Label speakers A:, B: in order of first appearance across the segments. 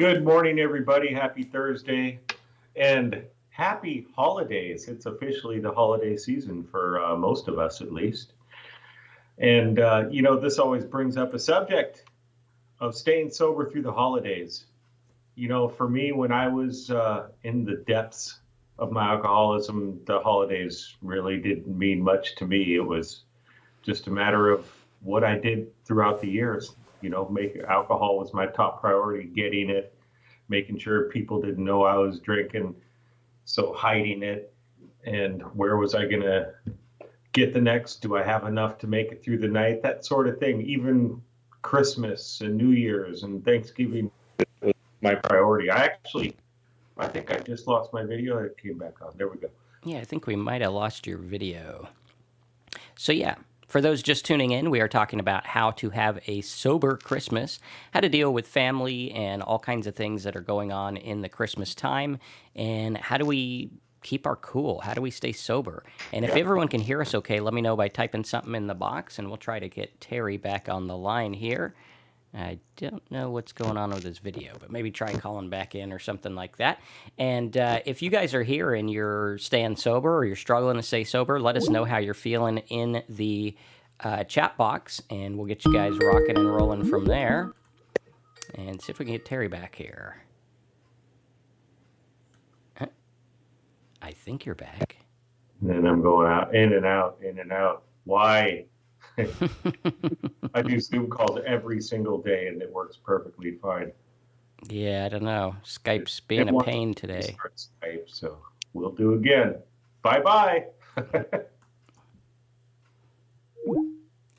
A: Good morning, everybody. Happy Thursday and happy holidays. It's officially the holiday season for most of us, at least. And, this always brings up a subject of staying sober through the holidays. For me, when I was in the depths of my alcoholism, the holidays really didn't mean much to me. It was just a matter of what I did throughout the years. Alcohol was my top priority, getting it, making sure people didn't know I was drinking, so hiding it. And where was I going to get the next? Do I have enough to make it through the night? That sort of thing. Even Christmas and New Year's and Thanksgiving was my priority. I think I just lost my video. It came back on. There we go.
B: Yeah, I think we might have lost your video. So yeah, for those just tuning in, we are talking about how to have a sober Christmas, how to deal with family and all kinds of things that are going on in the Christmas time, and how do we keep our cool? How do we stay sober? And if everyone can hear us okay, let me know by typing something in the box, and we'll try to get Terry back on the line here. I don't know what's going on with this video, but maybe try calling back in or something like that. And if you guys are here and you're staying sober or you're struggling to stay sober, let us know how you're feeling in the chat box, and we'll get you guys rocking and rolling from there. And see if we can get Terry back here. I think you're back.
A: And then I'm going out, in and out, in and out. Why? I do Zoom calls every single day, and it works perfectly fine.
B: Yeah, I don't know. Skype's being a pain today.
A: Skype, so we'll do again. Bye-bye.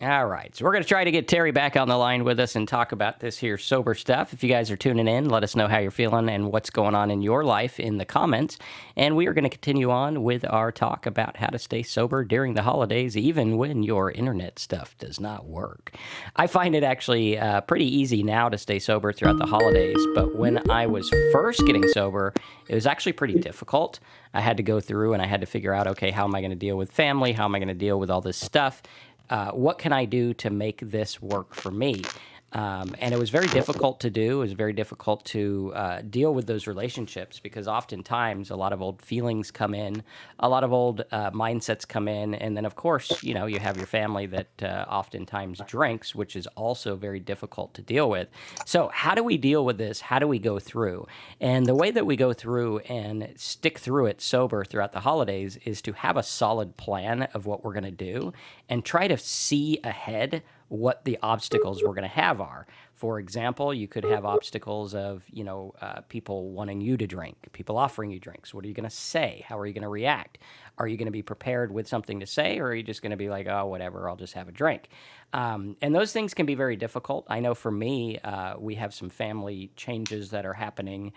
B: All right, so we're going to try to get Terry back on the line with us and talk about this here sober stuff. If you guys are tuning in, let us know how you're feeling and what's going on in your life in the comments. And we are going to continue on with our talk about how to stay sober during the holidays, even when your internet stuff does not work. I find it actually pretty easy now to stay sober throughout the holidays, but when I was first getting sober, it was actually pretty difficult. I had to go through and I had to figure out, okay, how am I going to deal with family? How am I going to deal with all this stuff? What can I do to make this work for me? And it was very difficult to do. It was very difficult to deal with those relationships because oftentimes a lot of old feelings come in, a lot of old mindsets come in, and then of course, you have your family that oftentimes drinks, which is also very difficult to deal with. So how do we deal with this? How do we go through? And the way that we go through and stick through it sober throughout the holidays is to have a solid plan of what we're going to do and try to see ahead what the obstacles we're going to have are. For example, you could have obstacles of, people wanting you to drink, people offering you drinks. What are you going to say? How are you going to react? Are you going to be prepared with something to say, or are you just going to be like, oh, whatever, I'll just have a drink? And those things can be very difficult. I know for me, we have some family changes that are happening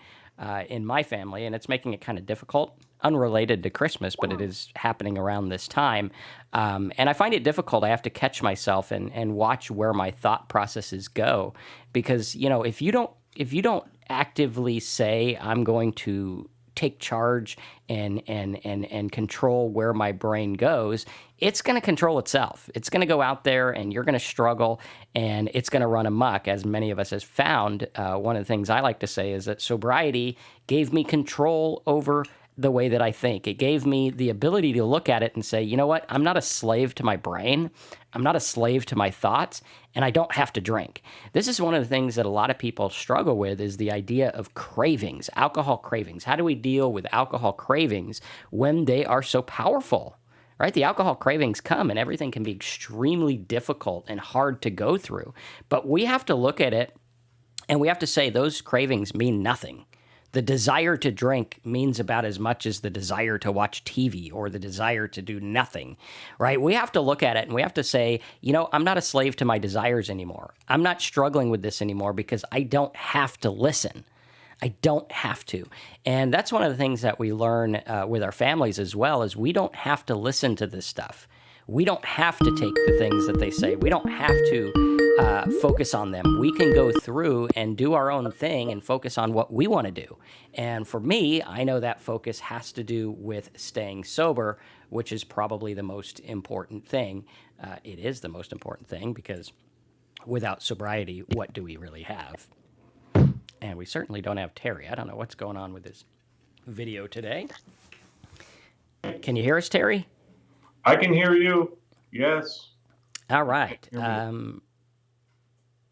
B: in my family, and it's making it kind of difficult, unrelated to Christmas, but it is happening around this time. And I find it difficult. I have to catch myself and watch where my thought processes go, because if you don't actively say I'm going to take charge and control where my brain goes, it's going to control itself. It's going to go out there and you're going to struggle and it's going to run amok, as many of us have found. One of the things I like to say is that sobriety gave me control over the way that I think. It gave me the ability to look at it and say, you know what? I'm not a slave to my brain. I'm not a slave to my thoughts, and I don't have to drink. This is one of the things that a lot of people struggle with, is the idea of cravings, alcohol cravings. How do we deal with alcohol cravings when they are so powerful? Right? The alcohol cravings come and everything can be extremely difficult and hard to go through. But we have to look at it and we have to say those cravings mean nothing. The desire to drink means about as much as the desire to watch TV or the desire to do nothing, right? We have to look at it and we have to say, I'm not a slave to my desires anymore. I'm not struggling with this anymore because I don't have to listen. I don't have to. And that's one of the things that we learn with our families as well, is we don't have to listen to this stuff. We don't have to take the things that they say. We don't have to focus on them. We can go through and do our own thing and focus on what we want to do. And for me, I know that focus has to do with staying sober, which is probably the most important thing. It is the most important thing, because without sobriety, what do we really have? And we certainly don't have Terry. I don't know what's going on with this video today. Can you hear us, Terry?
A: I can hear you. Yes.
B: All right.
A: But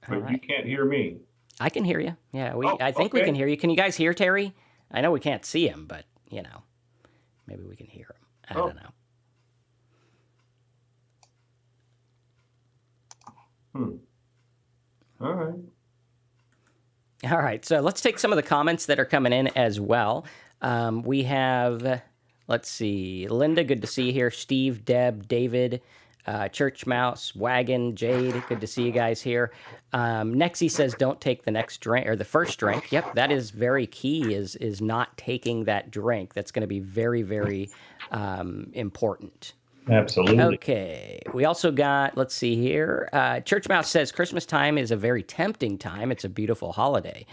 A: you can't hear me.
B: I can hear you. Yeah, I think
A: okay.
B: we can hear you. Can you guys hear Terry? I know we can't see him, but maybe we can hear him. I don't
A: know. All right.
B: All right. So let's take some of the comments that are coming in as well. We have, let's see, Linda, good to see you here. Steve, Deb, David, Church Mouse, Wagon, Jade, good to see you guys here. Nexie says, don't take the next drink or the first drink. Yep, that is very key, is not taking that drink. That's going to be very, very important.
A: Absolutely.
B: Okay. We also got, let's see here. Church Mouse says Christmas time is a very tempting time. It's a beautiful holiday.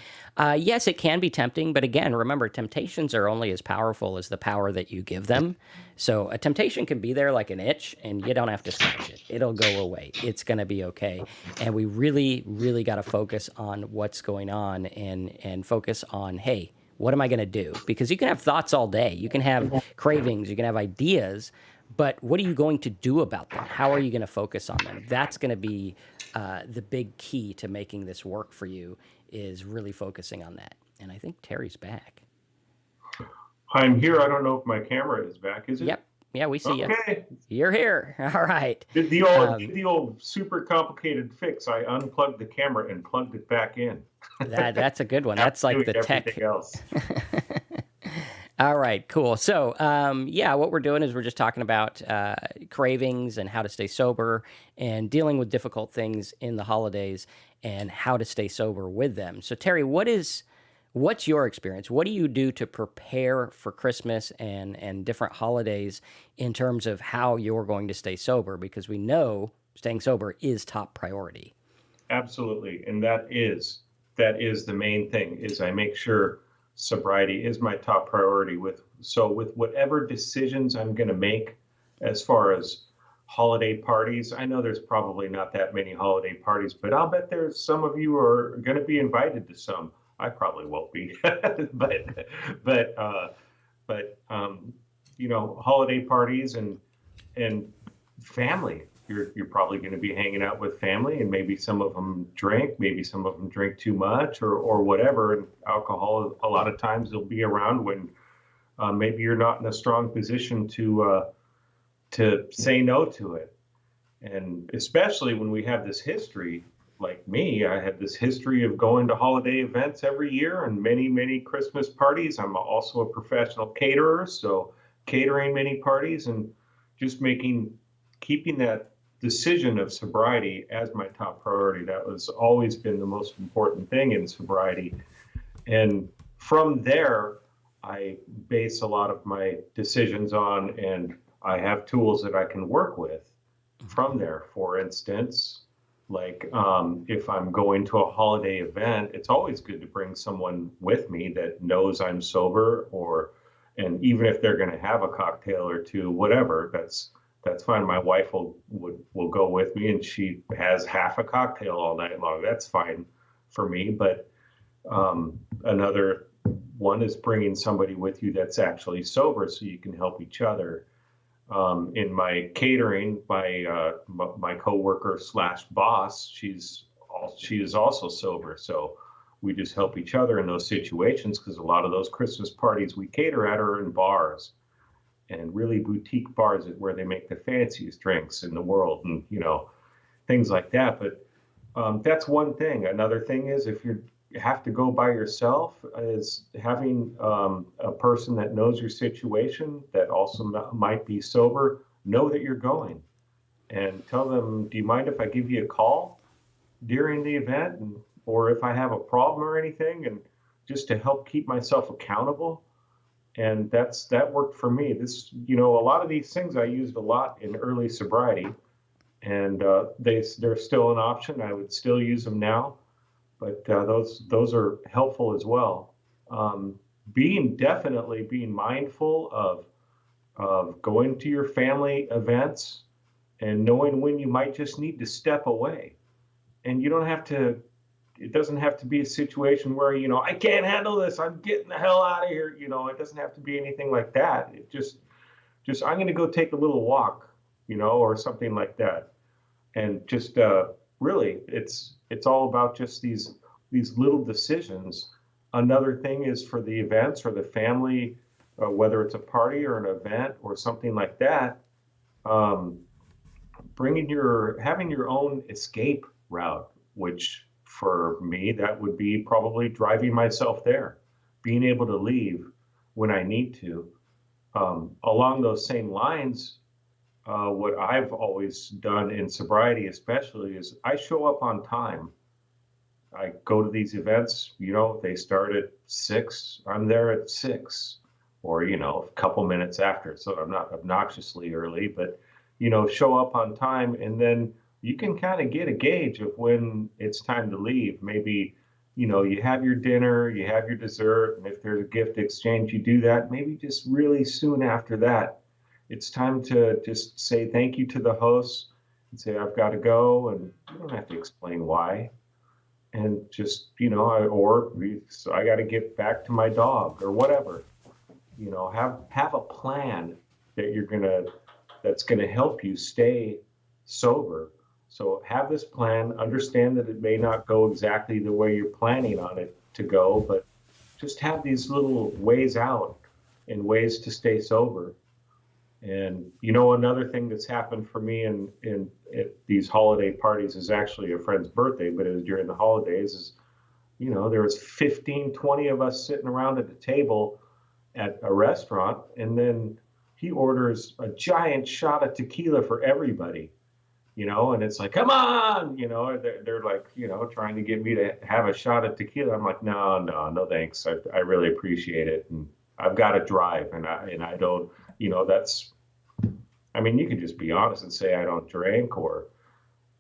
B: Yes, it can be tempting, but again, remember, temptations are only as powerful as the power that you give them. So a temptation can be there like an itch, and you don't have to scratch it. It'll go away. It's going to be okay. And we really, really got to focus on what's going on and focus on, hey, what am I going to do? Because you can have thoughts all day. You can have cravings. You can have ideas. But what are you going to do about them? How are you going to focus on them? That's going to be the big key to making this work for you, is really focusing on that. And I think Terry's back.
A: I'm here. I don't know if my camera is back. Is it?
B: Yep. Yeah, we see you.
A: Okay.
B: You're here. All right.
A: Did the old super complicated fix. I unplugged the camera and plugged it back in.
B: That's a good one. That's like the tech.
A: Else.
B: All right, cool. So, what we're doing is we're just talking about cravings and how to stay sober and dealing with difficult things in the holidays and how to stay sober with them. So, Terry, what's your experience? What do you do to prepare for Christmas and different holidays in terms of how you're going to stay sober? Because we know staying sober is top priority.
A: Absolutely, and that is the main thing. Is I make sure sobriety is my top priority with whatever decisions I'm going to make as far as holiday parties. I know there's probably not that many holiday parties, but I'll bet there's some of you are going to be invited to some. I probably won't be, but holiday parties and family. You're probably going to be hanging out with family, and maybe some of them drink, maybe some of them drink too much or whatever. And alcohol, a lot of times, will be around when maybe you're not in a strong position to say no to it. And especially when we have this history, like me, I had this history of going to holiday events every year and many, many Christmas parties. I'm also a professional caterer, so catering many parties and just keeping that decision of sobriety as my top priority. That was always been the most important thing in sobriety. And from there, I base a lot of my decisions on, and I have tools that I can work with from there. For instance, like if I'm going to a holiday event, it's always good to bring someone with me that knows I'm sober, and even if they're going to have a cocktail or two, whatever, that's fine. My wife will go with me, and she has half a cocktail all night long. That's fine for me. But another one is bringing somebody with you that's actually sober, so you can help each other. In my catering, my coworker / boss, she is also sober, so we just help each other in those situations, because a lot of those Christmas parties we cater at are in bars. And really boutique bars where they make the fanciest drinks in the world, and things like that. But that's one thing. Another thing is, if you have to go by yourself, is having a person that knows your situation that also might be sober know that you're going, and tell them, do you mind if I give you a call during the event, or if I have a problem or anything, and just to help keep myself accountable. And that worked for me. A lot of these things I used a lot in early sobriety, and they're still an option. I would still use them now, but those are helpful as well. Being mindful of going to your family events and knowing when you might just need to step away, and you don't have to it doesn't have to be a situation where, I can't handle this. I'm getting the hell out of here. It doesn't have to be anything like that. It just I'm going to go take a little walk, or something like that. And just really, it's all about just these little decisions. Another thing is for the events or the family, whether it's a party or an event or something like that, um, having your own escape route, which for me, that would be probably driving myself there, being able to leave when I need to. Along those same lines, what I've always done in sobriety, especially, is I show up on time. I go to these events, they start at 6, I'm there at 6, or, a couple minutes after. So I'm not obnoxiously early, but, show up on time. And then you can kind of get a gauge of when it's time to leave. Maybe, you have your dinner, you have your dessert, and if there's a gift exchange, you do that. Maybe just really soon after that, it's time to just say thank you to the host and say, I've got to go. And you don't have to explain why. And just, so I got to get back to my dog or whatever. Have a plan that's gonna help you stay sober. So have this plan. Understand that it may not go exactly the way you're planning on it to go, but just have these little ways out and ways to stay sober. And another thing that's happened for me in at these holiday parties is actually a friend's birthday, but it was during the holidays. Is there was 15, 20 of us sitting around at the table at a restaurant, and then he orders a giant shot of tequila for everybody. And it's like, come on, they're like, trying to get me to have a shot of tequila. I'm like, no, thanks. I really appreciate it, and I've got to drive, and I don't. You can just be honest and say I don't drink, or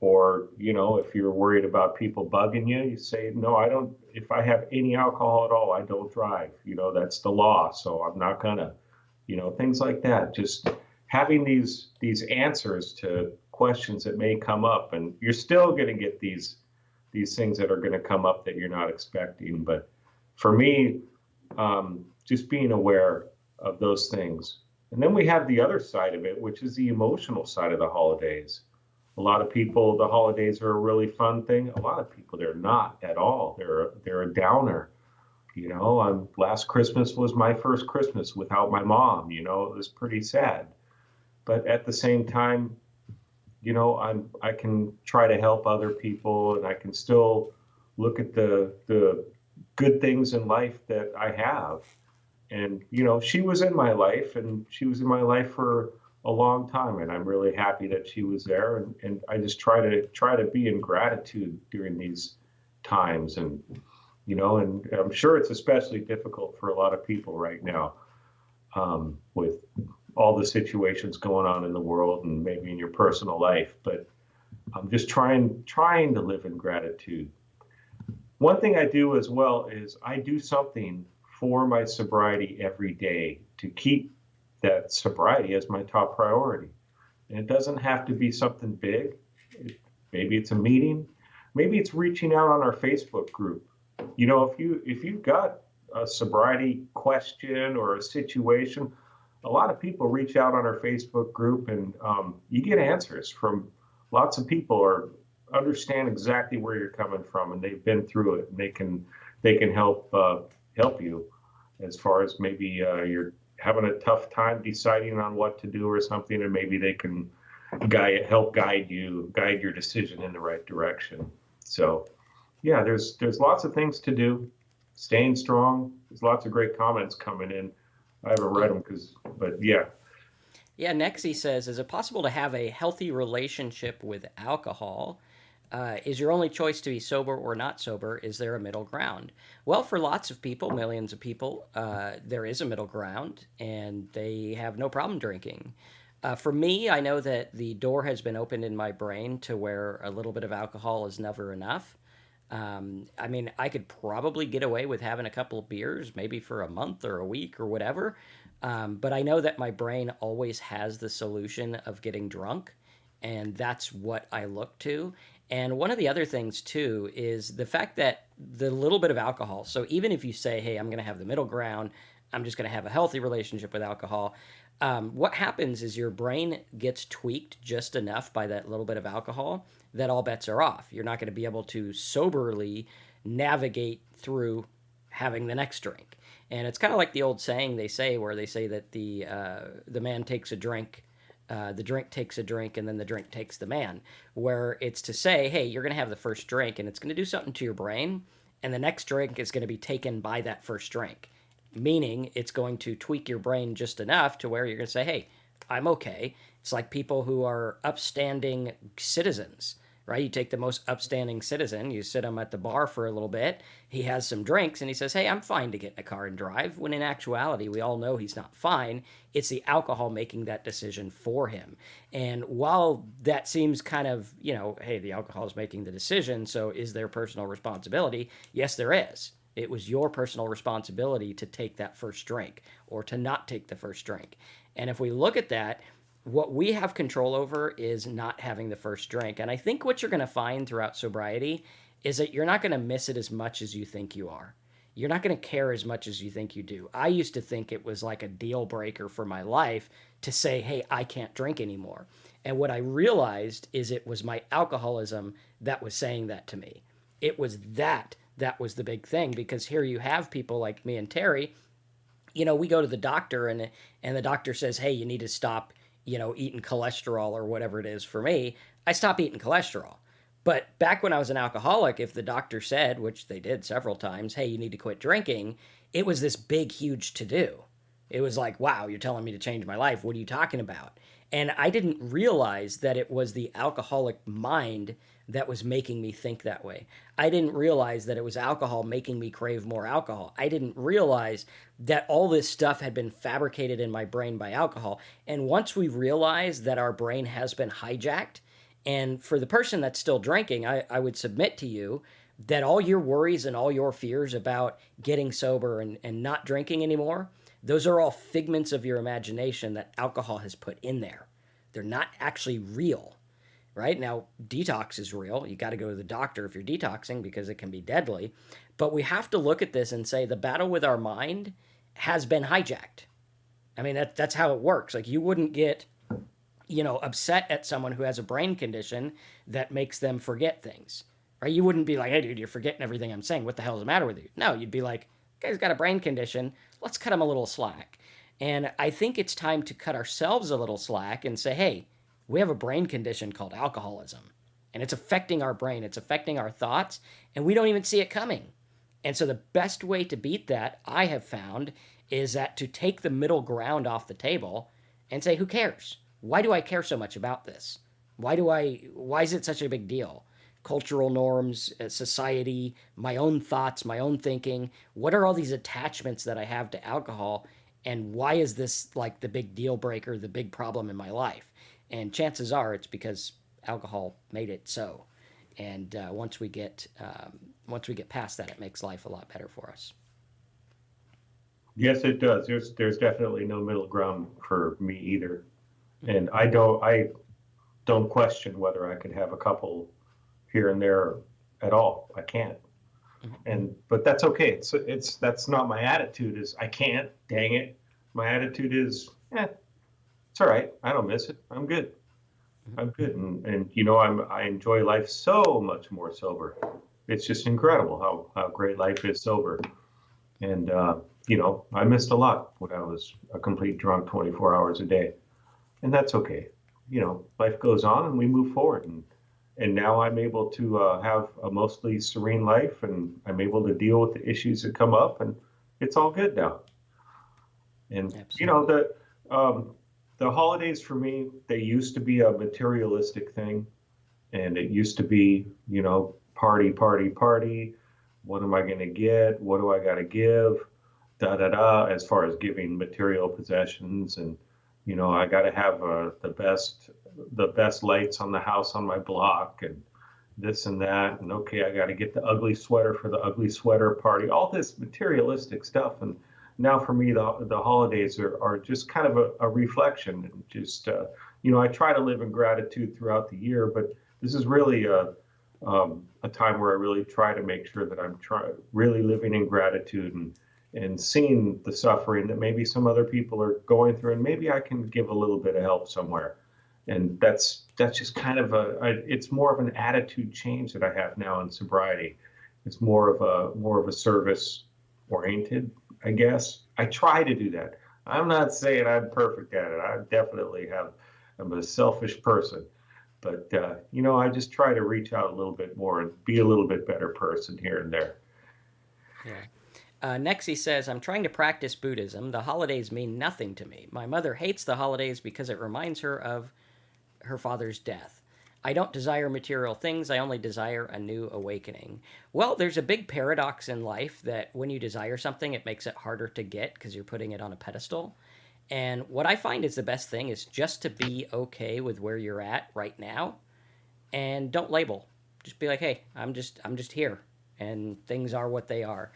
A: if you're worried about people bugging you, you say, no, I don't. If I have any alcohol at all, I don't drive. That's the law, so I'm not gonna. Things like that. Just having these answers to questions that may come up, and you're still going to get these things that are going to come up that you're not expecting. But for me, just being aware of those things. And then we have the other side of it, which is the emotional side of the holidays. A lot of people, the holidays are a really fun thing. A lot of people, they're not at all. They're a downer. Last Christmas was my first Christmas without my mom. It was pretty sad. But at the same time, I can try to help other people, and I can still look at the good things in life that I have. And she was in my life, and she was in my life for a long time, and I'm really happy that she was there. And I just try to be in gratitude during these times. And and I'm sure it's especially difficult for a lot of people right now, with all the situations going on in the world and maybe in your personal life. But I'm just trying to live in gratitude. One thing I do as well is I do something for my sobriety every day to keep that sobriety as my top priority. And it doesn't have to be something big. Maybe it's a meeting. Maybe it's reaching out on our Facebook group. If you've got a sobriety question or a situation, a lot of people reach out on our Facebook group, and you get answers from lots of people or understand exactly where you're coming from, and they've been through it, and they can help you as far as maybe you're having a tough time deciding on what to do or something, and maybe they can help guide your decision in the right direction. So yeah, there's lots of things to do. Staying strong. There's lots of great comments coming in. I haven't read them but yeah.
B: Yeah, Nexi says, is it possible to have a healthy relationship with alcohol? Is your only choice to be sober or not sober? Is there a middle ground? Well, for lots of people, millions of people, there is a middle ground, and they have no problem drinking. For me, I know that the door has been opened in my brain to where a little bit of alcohol is never enough. I could probably get away with having a couple of beers, maybe for a month or a week or whatever. But I know that my brain always has the solution of getting drunk, and that's what I look to. And one of the other things too is the fact that the little bit of alcohol. So even if you say, "Hey, I'm going to have the middle ground. I'm just going to have a healthy relationship with alcohol," what happens is your brain gets tweaked just enough by that little bit of alcohol that all bets are off. You're not going to be able to soberly navigate through having the next drink. And it's kind of like the old saying they say, where they say that the man takes a drink, the drink takes a drink, and then the drink takes the man. Where it's to say, hey, you're going to have the first drink, and it's going to do something to your brain, and the next drink is going to be taken by that first drink. Meaning, it's going to tweak your brain just enough to where you're going to say, hey, I'm okay. It's like people who are upstanding citizens, right? You take the most upstanding citizen, you sit him at the bar for a little bit, he has some drinks, and he says, hey, I'm fine to get in a car and drive, when in actuality, we all know he's not fine. It's the alcohol making that decision for him. And while that seems kind of, hey, the alcohol is making the decision, so is there personal responsibility? Yes, there is. It was your personal responsibility to take that first drink or to not take the first drink. And if we look at that, what we have control over is not having the first drink. And I think what you're going to find throughout sobriety is that you're not going to miss it as much as you think you are. You're not going to care as much as you think you do. I used to think it was like a deal breaker for my life to say, hey, I can't drink anymore. And what I realized is it was my alcoholism that was saying that to me. It was that was the big thing, because here you have people like me and Terry, we go to the doctor and the doctor says, hey, you need to stop, eating cholesterol or whatever it is. For me, I stopped eating cholesterol. But back when I was an alcoholic, if the doctor said, which they did several times, hey, you need to quit drinking, it was this big, huge to-do. It was like, wow, you're telling me to change my life. What are you talking about? And I didn't realize that it was the alcoholic mind that was making me think that way. I didn't realize that it was alcohol making me crave more alcohol. I didn't realize that all this stuff had been fabricated in my brain by alcohol. And once we realize that our brain has been hijacked, and for the person that's still drinking, I would submit to you that all your worries and all your fears about getting sober and not drinking anymore, those are all figments of your imagination that alcohol has put in there. They're not actually real. Right? Now, detox is real. You got to go to the doctor if you're detoxing because it can be deadly. But we have to look at this and say the battle with our mind has been hijacked. I mean, that's how it works. Like, you wouldn't get, upset at someone who has a brain condition that makes them forget things. Right? You wouldn't be like, hey, dude, you're forgetting everything I'm saying. What the hell is the matter with you? No, you'd be like, guy's got a brain condition. Let's cut him a little slack. And I think it's time to cut ourselves a little slack and say, hey, we have a brain condition called alcoholism, and it's affecting our brain. It's affecting our thoughts, and we don't even see it coming. And so the best way to beat that, I have found, is that to take the middle ground off the table and say, who cares? Why do I care so much about this? Why is it such a big deal? Cultural norms, society, my own thoughts, my own thinking. What are all these attachments that I have to alcohol? And why is this like the big deal breaker, the big problem in my life? And chances are it's because alcohol made it so. And once we get past that, it makes life a lot better for us.
A: Yes, it does. There's definitely no middle ground for me either. And I don't question whether I could have a couple here and there at all. I can't. But that's okay. That's not my attitude. Is I can't. Dang it. My attitude is, it's all right. I don't miss it. I'm good. I'm good. And I enjoy life so much more sober. It's just incredible how great life is sober. And, I missed a lot when I was a complete drunk 24 hours a day. And that's okay. Life goes on and we move forward. And now I'm able to have a mostly serene life, and I'm able to deal with the issues that come up, and it's all good now. And,
B: Absolutely.
A: The holidays for me, they used to be a materialistic thing, and it used to be, party, party, party. What am I going to get? What do I got to give? Da, da, da, as far as giving material possessions. And, I got to have the best lights on the house on my block and this and that. And okay, I got to get the ugly sweater for the ugly sweater party, all this materialistic stuff. And now for me, the holidays are just kind of a reflection, and just, I try to live in gratitude throughout the year, but this is really a time where I really try to make sure that I'm really living in gratitude and seeing the suffering that maybe some other people are going through, and maybe I can give a little bit of help somewhere. And that's just kind of it's more of an attitude change that I have now in sobriety. It's more of a service oriented, I guess. I try to do that. I'm not saying I'm perfect at it. I definitely I'm a selfish person, but I just try to reach out a little bit more and be a little bit better person here and there.
B: Yeah. Next, he says, I'm trying to practice Buddhism. The holidays mean nothing to me. My mother hates the holidays because it reminds her of her father's death. I don't desire material things. I only desire a new awakening. Well, there's a big paradox in life that when you desire something, it makes it harder to get because you're putting it on a pedestal. And what I find is the best thing is just to be okay with where you're at right now and don't label. Just be like, hey, I'm just here, and things are what they are.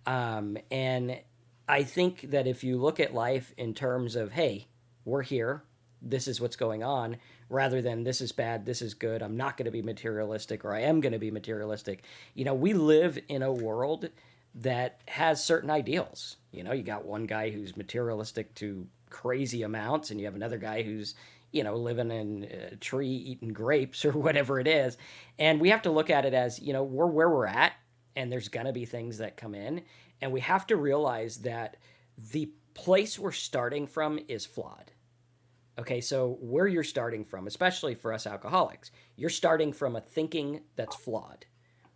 B: And I think that if you look at life in terms of, hey, we're here, this is what's going on, rather than this is bad, this is good, I'm not going to be materialistic, or I am going to be materialistic. We live in a world that has certain ideals. You got one guy who's materialistic to crazy amounts, and you have another guy who's living in a tree eating grapes or whatever it is. And we have to look at it as, we're where we're at, and there's going to be things that come in. And we have to realize that the place we're starting from is flawed. Okay, so where you're starting from, especially for us alcoholics, you're starting from a thinking that's flawed.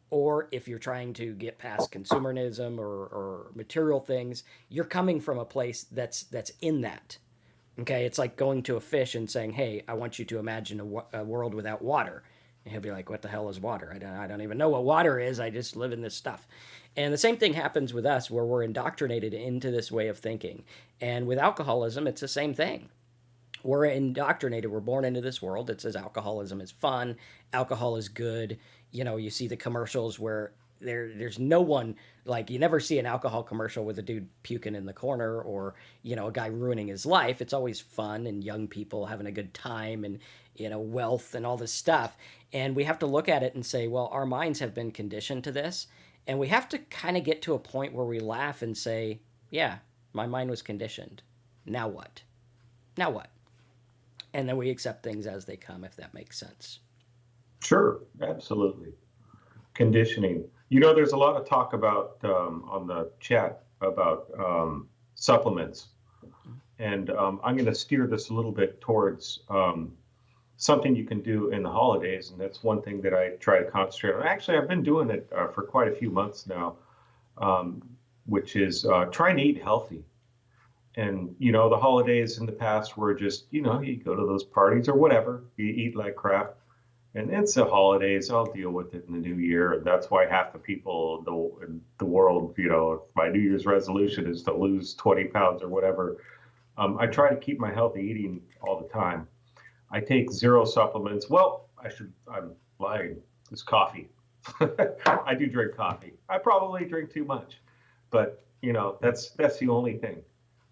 B: Or if you're trying to get past consumerism or material things, you're coming from a place that's in that. Okay, it's like going to a fish and saying, "Hey, I want you to imagine a world without water." And he'll be like, "What the hell is water? I don't even know what water is. I just live in this stuff." And the same thing happens with us, where we're indoctrinated into this way of thinking. And with alcoholism, it's the same thing. We're indoctrinated. We're born into this world that says alcoholism is fun, alcohol is good. You see the commercials where there's no one, like, you never see an alcohol commercial with a dude puking in the corner, or a guy ruining his life. It's always fun and young people having a good time, and wealth and all this stuff. And we have to look at it and say, well, our minds have been conditioned to this, and we have to kind of get to a point where we laugh and say, yeah, my mind was conditioned. Now what? Now what? And then we accept things as they come, if that makes sense.
A: Sure, absolutely. Conditioning. There's a lot of talk about on the chat about supplements, and I'm going to steer this a little bit towards something you can do in the holidays, and that's one thing that I try to concentrate on. Actually, I've been doing it for quite a few months now, which is trying to eat healthy. And the holidays in the past were just you go to those parties or whatever, you eat like crap. And it's the holidays. I'll deal with it in the new year. And that's why half the people in the world, my New Year's resolution is to lose 20 pounds or whatever. I try to keep my healthy eating all the time. I take zero supplements. Well, I'm lying. It's coffee. I do drink coffee. I probably drink too much, but that's the only thing.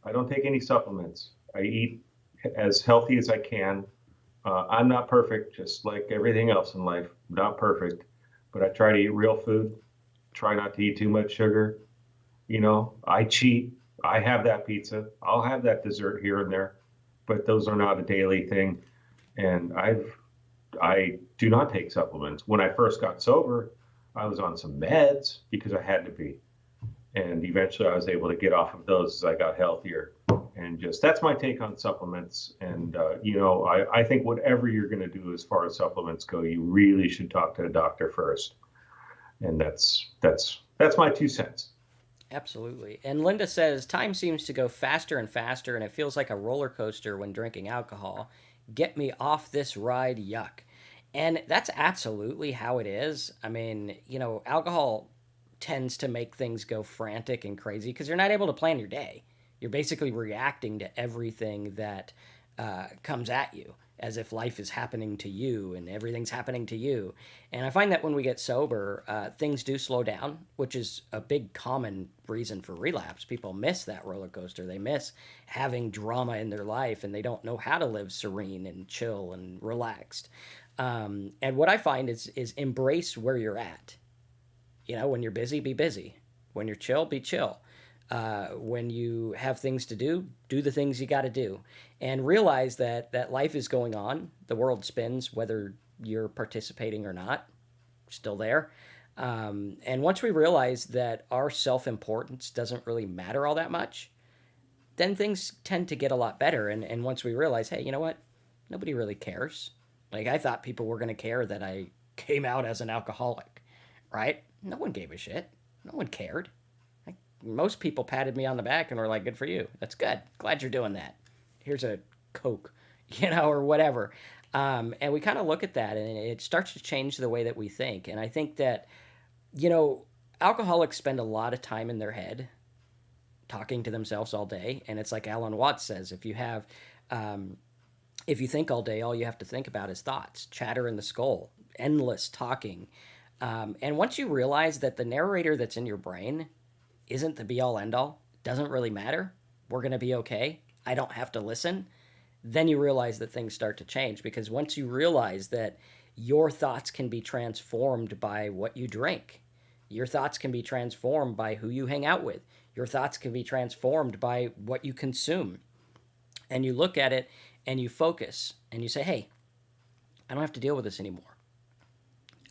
A: I don't take any supplements. I eat as healthy as I can. I'm not perfect, just like everything else in life. I'm not perfect, but I try to eat real food. Try not to eat too much sugar. I cheat. I have that pizza. I'll have that dessert here and there, but those are not a daily thing. And I do not take supplements. When I first got sober, I was on some meds because I had to be. And eventually I was able to get off of those as I got healthier. And that's my take on supplements. And, I think whatever you're going to do as far as supplements go, you really should talk to a doctor first. And that's my 2 cents.
B: Absolutely. And Linda says, time seems to go faster and faster, and it feels like a roller coaster when drinking alcohol. Get me off this ride, yuck. And that's absolutely how it is. I mean, alcohol tends to make things go frantic and crazy because you're not able to plan your day. You're basically reacting to everything that comes at you, as if life is happening to you and everything's happening to you. And I find that when we get sober, things do slow down, which is a big common reason for relapse. People miss that roller coaster. They miss having drama in their life, and they don't know how to live serene and chill and relaxed. And what I find is embrace where you're at. When you're busy, be busy. When you're chill, be chill. When you have things to do, do the things you got to do, and realize that life is going on. The world spins, whether you're participating or not. Still there. And once we realize that our self-importance doesn't really matter all that much, then things tend to get a lot better. And once we realize, hey, you know what? Nobody really cares. Like, I thought people were going to care that I came out as an alcoholic, right? No one gave a shit. No one cared. Like, most people patted me on the back and were like, good for you. That's good. Glad you're doing that. Here's a Coke, or whatever. And we kind of look at that, and it starts to change the way that we think. And I think that, alcoholics spend a lot of time in their head talking to themselves all day. And it's like Alan Watts says, if you think all day, all you have to think about is thoughts, chatter in the skull, endless talking. And once you realize that the narrator that's in your brain isn't the be all end all, doesn't really matter, we're going to be okay, I don't have to listen, then you realize that things start to change. Because once you realize that your thoughts can be transformed by what you drink, your thoughts can be transformed by who you hang out with, your thoughts can be transformed by what you consume, and you look at it and you focus and you say, hey, I don't have to deal with this anymore.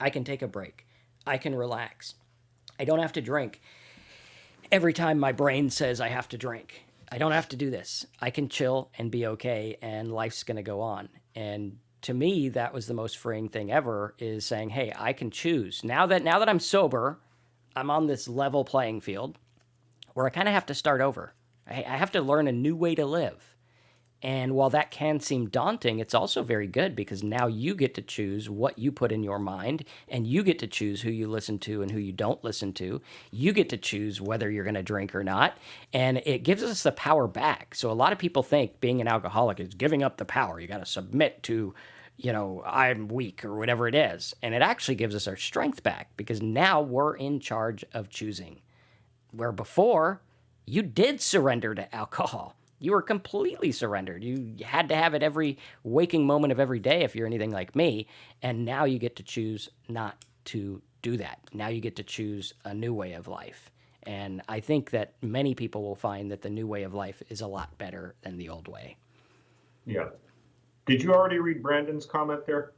B: I can take a break. I can relax. I don't have to drink every time my brain says I have to drink. I don't have to do this. I can chill and be okay, and life's going to go on. And to me, that was the most freeing thing ever, is saying, hey, I can choose. Now that I'm sober, I'm on this level playing field where I kind of have to start over. I have to learn a new way to live. And while that can seem daunting, it's also very good, because now you get to choose what you put in your mind, and you get to choose who you listen to and who you don't listen to. You get to choose whether you're going to drink or not. And it gives us the power back. So a lot of people think being an alcoholic is giving up the power. You got to submit to, I'm weak or whatever it is. And it actually gives us our strength back, because now we're in charge of choosing. Where before, you did surrender to alcohol. You were completely surrendered. You had to have it every waking moment of every day if you're anything like me. And now you get to choose not to do that. Now you get to choose a new way of life. And I think that many people will find that the new way of life is a lot better than the old way.
A: Yeah. Did you already read Brandon's comment there?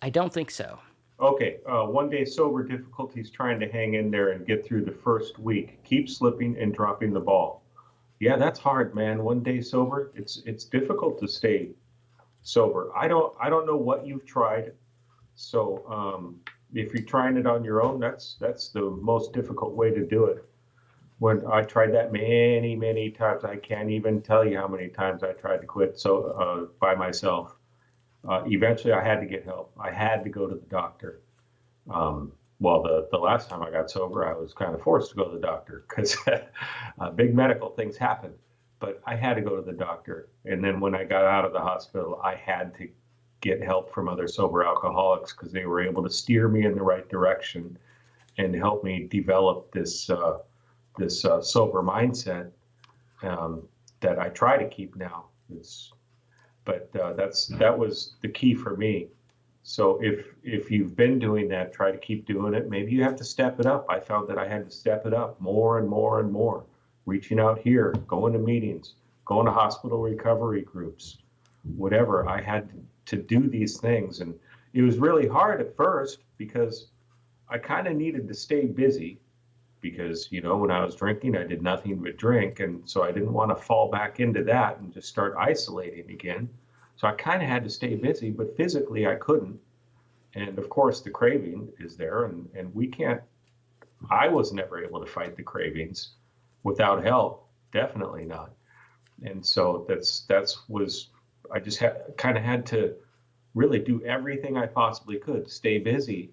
B: I don't think so.
A: Okay. 1 day sober, difficulties trying to hang in there and get through the first week. Keep slipping and dropping the ball. Yeah, that's hard, man. 1 day sober, it's difficult to stay sober. I don't know what you've tried. So if you're trying it on your own, that's the most difficult way to do it. When I tried that many times, I can't even tell you how many times I tried to quit by myself. Eventually, I had to get help. I had to go to the doctor. Well, the last time I got sober, I was kind of forced to go to the doctor because big medical things happen. But I had to go to the doctor. And then when I got out of the hospital, I had to get help from other sober alcoholics, because they were able to steer me in the right direction and help me develop this sober mindset that I try to keep now. That was the key for me. So if you've been doing that, try to keep doing it. Maybe you have to step it up. I found that I had to step it up more and more and more. Reaching out here, going to meetings, going to hospital recovery groups, whatever. I had to do these things. And it was really hard at first, because I kind of needed to stay busy, because, when I was drinking, I did nothing but drink. And so I didn't want to fall back into that and just start isolating again. So I kind of had to stay busy, but physically I couldn't. And of course the craving is there, and I was never able to fight the cravings without help. Definitely not. And so I just kind of had to really do everything I possibly could to stay busy,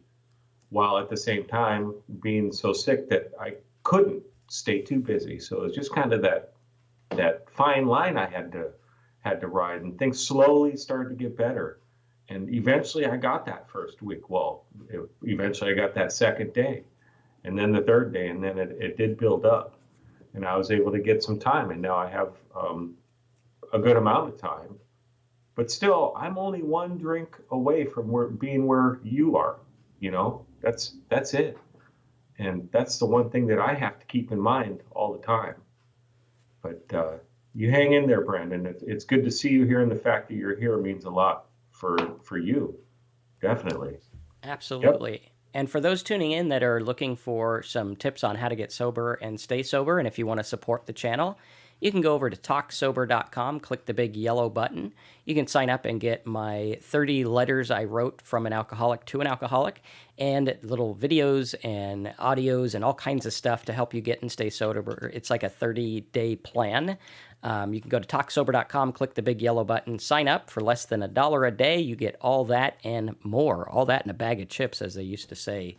A: while at the same time being so sick that I couldn't stay too busy. So it was just kind of that fine line I had to ride, and things slowly started to get better. And eventually I got that first week. Well, eventually I got that second day, and then the third day, and then it did build up, and I was able to get some time. And now I have a good amount of time but still, I'm only one drink away from being where you are. That's it. And that's the one thing that I have to keep in mind all the time. But you hang in there, Brandon. It's good to see you here, and the fact that you're here means a lot for you. Definitely. Yep.
B: Absolutely. And for those tuning in that are looking for some tips on how to get sober and stay sober, and if you want to support the channel, you can go over to talksober.com, click the big yellow button. You can sign up and get my 30 letters I wrote from an alcoholic to an alcoholic, and little videos and audios and all kinds of stuff to help you get and stay sober. It's like a 30-day plan. You can go to talksober.com, click the big yellow button, sign up for less than $1 a day. You get all that and more. All that in a bag of chips, as they used to say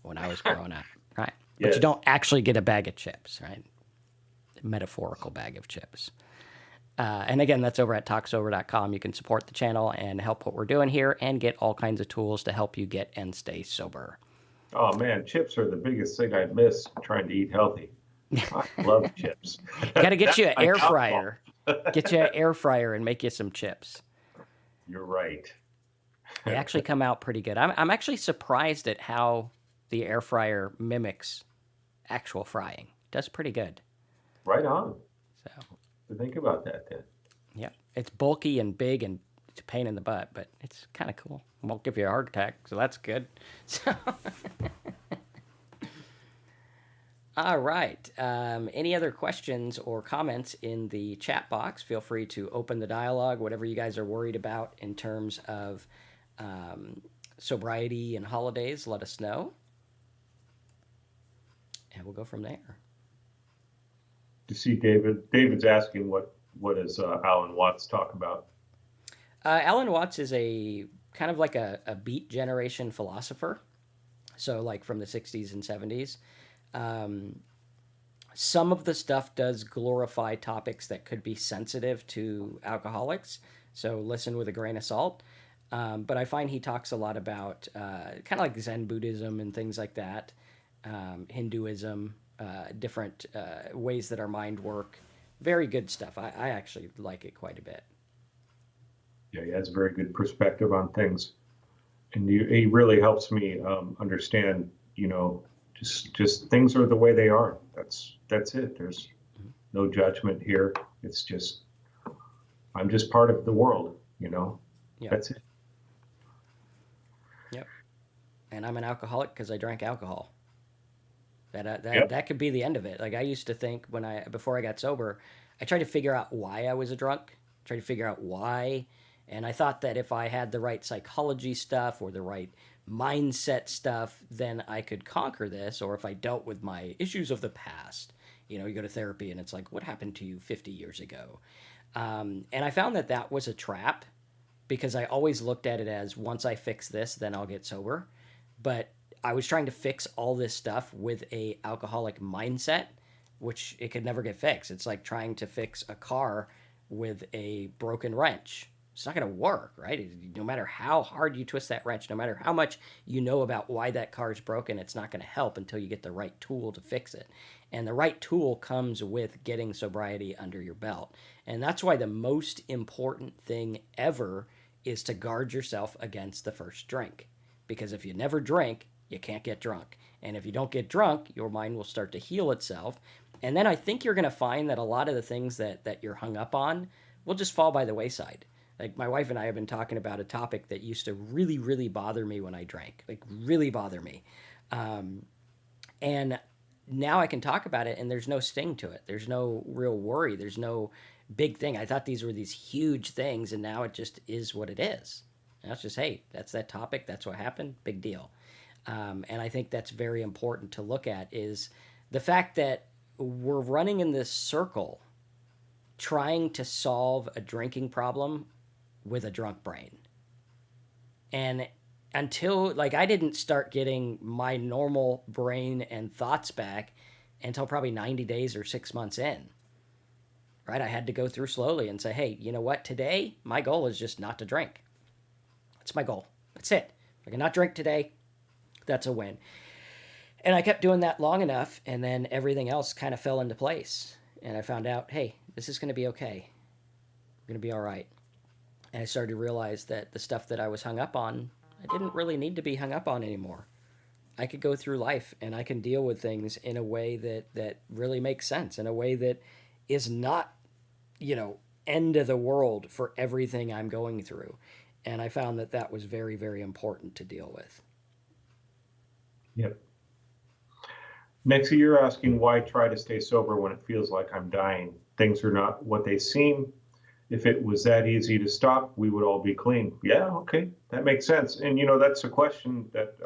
B: when I was growing up, right? But
A: Yes.
B: you don't actually get a bag of chips, right? Metaphorical bag of chips. And again, that's over at talksober.com. You can support the channel and help what we're doing here and get all kinds of tools to help you get and stay sober.
A: Oh man, chips are the biggest thing I miss trying to eat healthy. I love chips.
B: Got to get you an
A: That's my
B: air
A: downfall.
B: fryer. Get you an air fryer and make you some chips.
A: You're right.
B: They actually come out pretty good. I'm actually surprised at how the air fryer mimics actual frying. It does pretty good.
A: Right on.
B: So,
A: To think about that then.
B: yeah, it's bulky and big and it's a pain in the butt, but it's kind of cool. It won't give you a heart attack, so that's good. So, all right. Any other questions or comments in the chat box? Feel free to open the dialogue, whatever you guys are worried about in terms of sobriety and holidays, let us know. And we'll go from there.
A: To see David's asking what does Alan Watts talk about?
B: Alan Watts is a kind of like a beat generation philosopher. So like from the 60s and 70s. Some of the stuff does glorify topics that could be sensitive to alcoholics. So listen with a grain of salt. But I find he talks a lot about kind of like Zen Buddhism and things like that, Hinduism, different ways that our mind work. Very good stuff. I actually like it quite a bit.
A: Yeah, he has a very good perspective on things, and he really helps me understand. Just things are the way they are. That's it. There's no judgment here. It's just I'm just part of the world.
B: Yep.
A: That's it.
B: Yep. And I'm an alcoholic because I drank alcohol. That
A: Yep.
B: could be the end of it. Like I used to think before I got sober, I tried to figure out why I was a drunk. Tried to figure out why, and I thought that if I had the right psychology stuff or the right mindset stuff, then I could conquer this. Or if I dealt with my issues of the past, you go to therapy and it's like, what happened to you 50 years ago? And I found that was a trap because I always looked at it as once I fix this, then I'll get sober. But I was trying to fix all this stuff with a alcoholic mindset, which it could never get fixed. It's like trying to fix a car with a broken wrench. It's not going to work, right? No matter how hard you twist that wrench, no matter how much you know about why that car is broken, it's not going to help until you get the right tool to fix it. And the right tool comes with getting sobriety under your belt. And that's why the most important thing ever is to guard yourself against the first drink. Because if you never drink, you can't get drunk. And if you don't get drunk, your mind will start to heal itself. And then I think you're going to find that a lot of the things that you're hung up on will just fall by the wayside. Like my wife and I have been talking about a topic that used to really, really bother me when I drank, like really bother me. And now I can talk about it and there's no sting to it. There's no real worry. There's no big thing. I thought these were these huge things and now it just is what it is. And that's just, hey, that's that topic. That's what happened. Big deal. And I think that's very important to look at is the fact that we're running in this circle trying to solve a drinking problem with a drunk brain. And until, like, I didn't start getting my normal brain and thoughts back until probably 90 days or 6 months in, right? I had to go through slowly and say, hey, you know what? Today, my goal is just not to drink. That's my goal. That's it. If I can not drink today, that's a win. And I kept doing that long enough, and then everything else kind of fell into place. And I found out, hey, this is going to be okay. We're going to be all right. And I started to realize that the stuff that I was hung up on, I didn't really need to be hung up on anymore. I could go through life and I can deal with things in a way that really makes sense, in a way that is not, you know, end of the world for everything I'm going through. And I found that that was very, very important to deal with.
A: Yep. Next, you're asking why try to stay sober when it feels like I'm dying. Things are not what they seem. If it was that easy to stop, we would all be clean. Yeah, okay, that makes sense. And that's a question that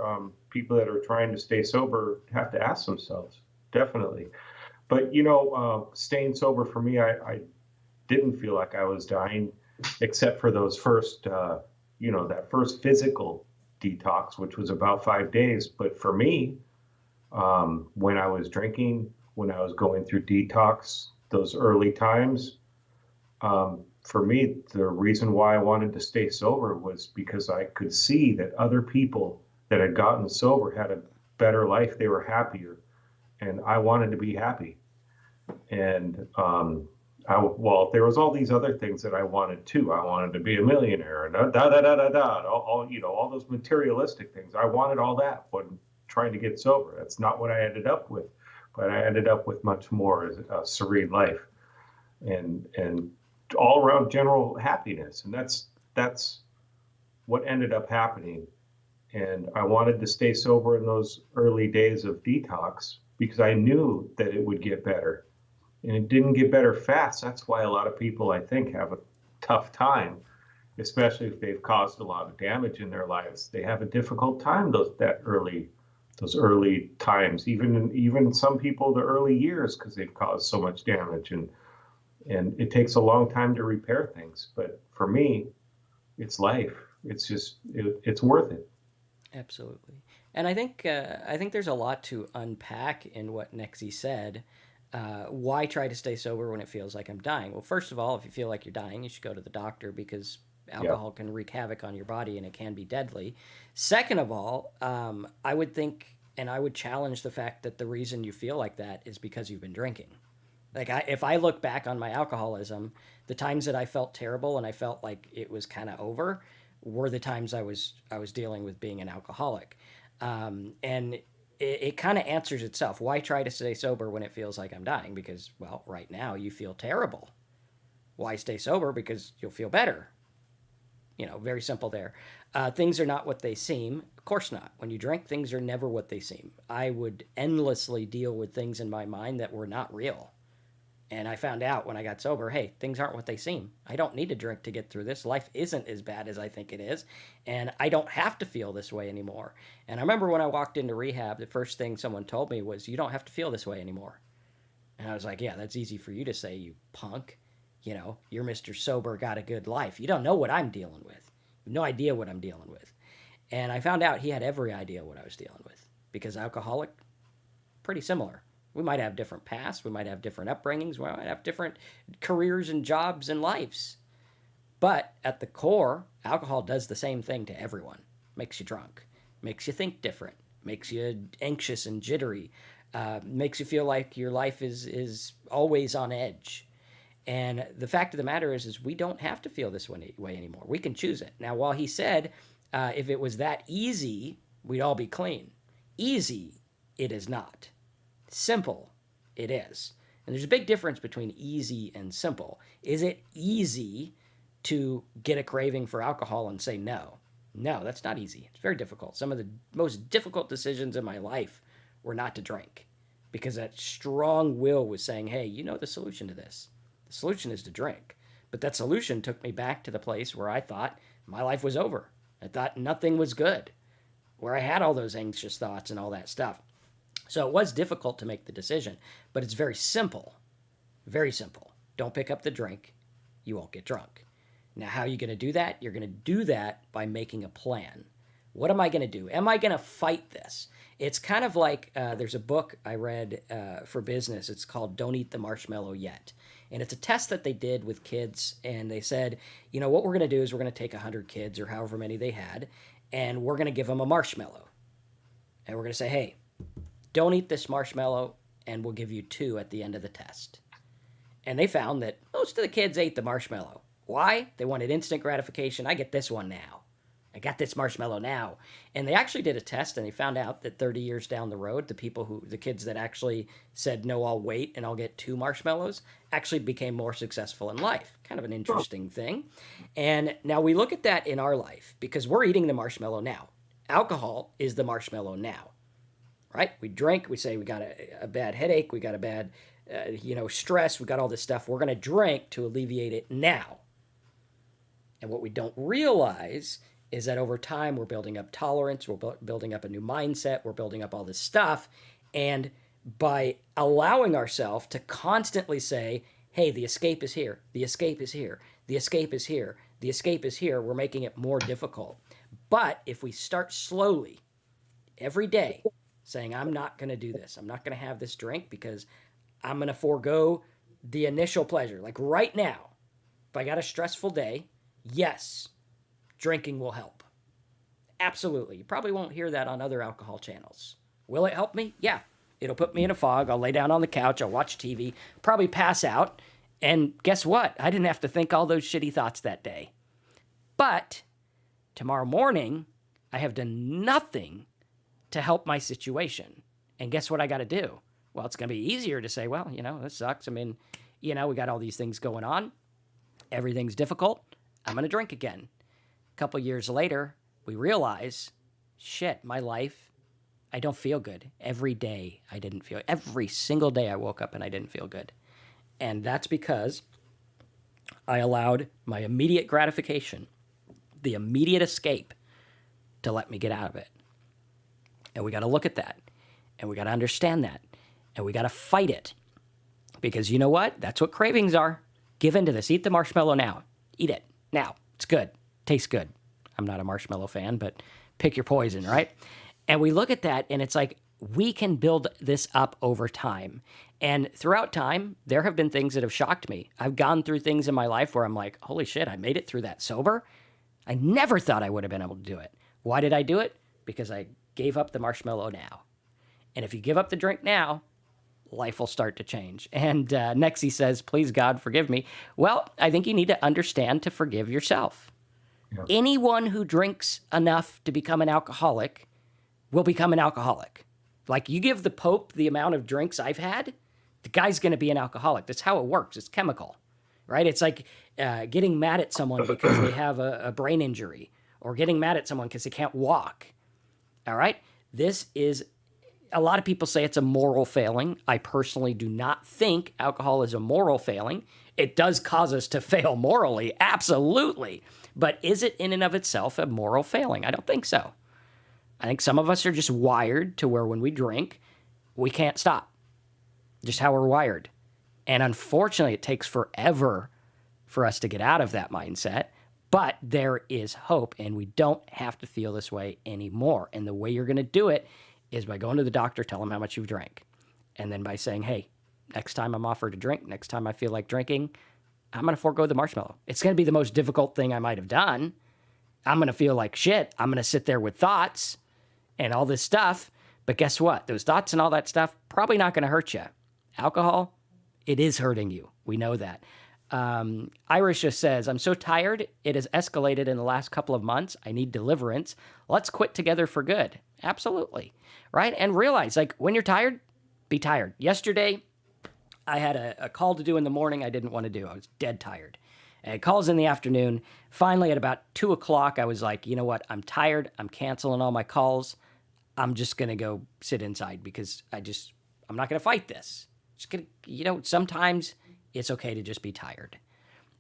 A: people that are trying to stay sober have to ask themselves, definitely. But staying sober for me, I didn't feel like I was dying, except for those first, that first physical detox, which was about 5 days. But for me, when I was drinking, when I was going through detox, those early times, for me, the reason why I wanted to stay sober was because I could see that other people that had gotten sober had a better life. They were happier, and I wanted to be happy. And there was all these other things that I wanted too. I wanted to be a millionaire, and all those materialistic things. I wanted all that when trying to get sober. That's not what I ended up with, but I ended up with much more a serene life, and all around general happiness. And that's what ended up happening. And I wanted to stay sober in those early days of detox because I knew that it would get better. And it didn't get better fast. That's why a lot of people, I think, have a tough time, especially if they've caused a lot of damage in their lives. They have a difficult time those early times, even some people the early years, because they've caused so much damage, and it takes a long time to repair things. But for me, it's life. It's just it's worth it.
B: Absolutely. And I think there's a lot to unpack in what Nexi said. Why try to stay sober when it feels like I'm dying? Well, first of all, if you feel like you're dying, you should go to the doctor, because alcohol can wreak havoc on your body and it can be deadly. Second of all, I would think, and I would challenge the fact that the reason you feel like that is because you've been drinking. Like, if I look back on my alcoholism, the times that I felt terrible and I felt like it was kind of over were the times I was dealing with being an alcoholic. And it kind of answers itself. Why try to stay sober when it feels like I'm dying? Because, well, right now you feel terrible. Why stay sober? Because you'll feel better. Very simple there. Things are not what they seem. Of course not. When you drink, things are never what they seem. I would endlessly deal with things in my mind that were not real. And I found out when I got sober, hey, things aren't what they seem. I don't need to drink to get through this. Life isn't as bad as I think it is. And I don't have to feel this way anymore. And I remember when I walked into rehab, the first thing someone told me was, you don't have to feel this way anymore. And I was like, yeah, that's easy for you to say, you punk. You're Mr. Sober, got a good life. You don't know what I'm dealing with. You have no idea what I'm dealing with. And I found out he had every idea what I was dealing with. Because alcoholic, pretty similar. We might have different pasts. We might have different upbringings. We might have different careers and jobs and lives. But at the core, alcohol does the same thing to everyone. Makes you drunk. Makes you think different. Makes you anxious and jittery. Makes you feel like your life is always on edge. And the fact of the matter is we don't have to feel this way anymore. We can choose it. Now, while he said if it was that easy, we'd all be clean. Easy, it is not. Simple, it is. And there's a big difference between easy and simple. Is it easy to get a craving for alcohol and say no? No, that's not easy. It's very difficult. Some of the most difficult decisions in my life were not to drink, because that strong will was saying, hey, you know the solution to this. The solution is to drink. But that solution took me back to the place where I thought my life was over. I thought nothing was good, where I had all those anxious thoughts and all that stuff. So it was difficult to make the decision, but it's very simple. Very simple. Don't pick up the drink. You won't get drunk. Now, how are you going to do that? You're going to do that by making a plan. What am I going to do? Am I going to fight this? It's kind of like there's a book I read for business. It's called Don't Eat the Marshmallow Yet. And it's a test that they did with kids. And they said, what we're going to do is we're going to take 100 kids or however many they had, and we're going to give them a marshmallow. And we're going to say, hey, don't eat this marshmallow, and we'll give you 2 at the end of the test. And they found that most of the kids ate the marshmallow. Why? They wanted instant gratification. I get this one now. I got this marshmallow now. And they actually did a test and they found out that 30 years down the road, the kids that actually said, no, I'll wait and I'll get 2 marshmallows, actually became more successful in life. Kind of an interesting thing. And now we look at that in our life because we're eating the marshmallow now. Alcohol is the marshmallow now, right? We drink, we say we got a bad headache, we got a bad, stress, we got all this stuff. We're going to drink to alleviate it now. And what we don't realize is that over time, we're building up tolerance, we're building up a new mindset, we're building up all this stuff. And by allowing ourselves to constantly say, hey, the escape is here, the escape is here, the escape is here, the escape is here, we're making it more difficult. But if we start slowly, every day, saying, I'm not going to do this, I'm not going to have this drink because I'm going to forego the initial pleasure. Like right now, if I got a stressful day, yes, drinking will help. Absolutely. You probably won't hear that on other alcohol channels. Will it help me? Yeah. It'll put me in a fog. I'll lay down on the couch. I'll watch TV, probably pass out. And guess what? I didn't have to think all those shitty thoughts that day. But tomorrow morning, I have done nothing to help my situation. And guess what I got to do? Well, it's going to be easier to say, well, this sucks. I mean, we got all these things going on. Everything's difficult. I'm going to drink again. A couple years later, we realize, shit, my life, I don't feel good. Every day I didn't feel, every single day I woke up and I didn't feel good. And that's because I allowed my immediate gratification, the immediate escape, to let me get out of it. And we got to look at that. And we got to understand that. And we got to fight it. Because you know what? That's what cravings are. Give into this. Eat the marshmallow now. Eat it now. It's good. Tastes good. I'm not a marshmallow fan, but pick your poison, right? And we look at that and it's like, we can build this up over time. And throughout time, there have been things that have shocked me. I've gone through things in my life where I'm like, holy shit, I made it through that sober. I never thought I would have been able to do it. Why did I do it? Because I gave up the marshmallow now. And if you give up the drink now, life will start to change. And Nexie says, please God, forgive me. Well, I think you need to understand to forgive yourself. Yeah. Anyone who drinks enough to become an alcoholic will become an alcoholic. Like you give the Pope the amount of drinks I've had, the guy's going to be an alcoholic. That's how it works. It's chemical, right? It's like getting mad at someone because they have a brain injury or getting mad at someone because they can't walk. All right? This is, a lot of people say it's a moral failing. I personally do not think alcohol is a moral failing. It does cause us to fail morally, absolutely. But is it in and of itself a moral failing? I don't think so. I think some of us are just wired to where when we drink, we can't stop. Just how we're wired. And unfortunately, it takes forever for us to get out of that mindset. But there is hope, and we don't have to feel this way anymore. And the way you're going to do it is by going to the doctor, tell them how much you've drank. And then by saying, hey, next time I'm offered a drink, next time I feel like drinking, I'm going to forego the marshmallow. It's going to be the most difficult thing I might have done. I'm going to feel like shit. I'm going to sit there with thoughts and all this stuff. But guess what? Those thoughts and all that stuff, probably not going to hurt you. Alcohol, it is hurting you. We know that. Irish just says, I'm so tired. It has escalated in the last couple of months. I need deliverance. Let's quit together for good. Absolutely. Right? And realize, like, when you're tired, be tired. Yesterday, I had a call to do in the morning I didn't want to do. I was dead tired. And calls in the afternoon. Finally, at about 2 o'clock, I was like, you know what? I'm tired. I'm canceling all my calls. I'm just going to go sit inside because I'm not going to fight this. Just gonna, sometimes it's okay to just be tired.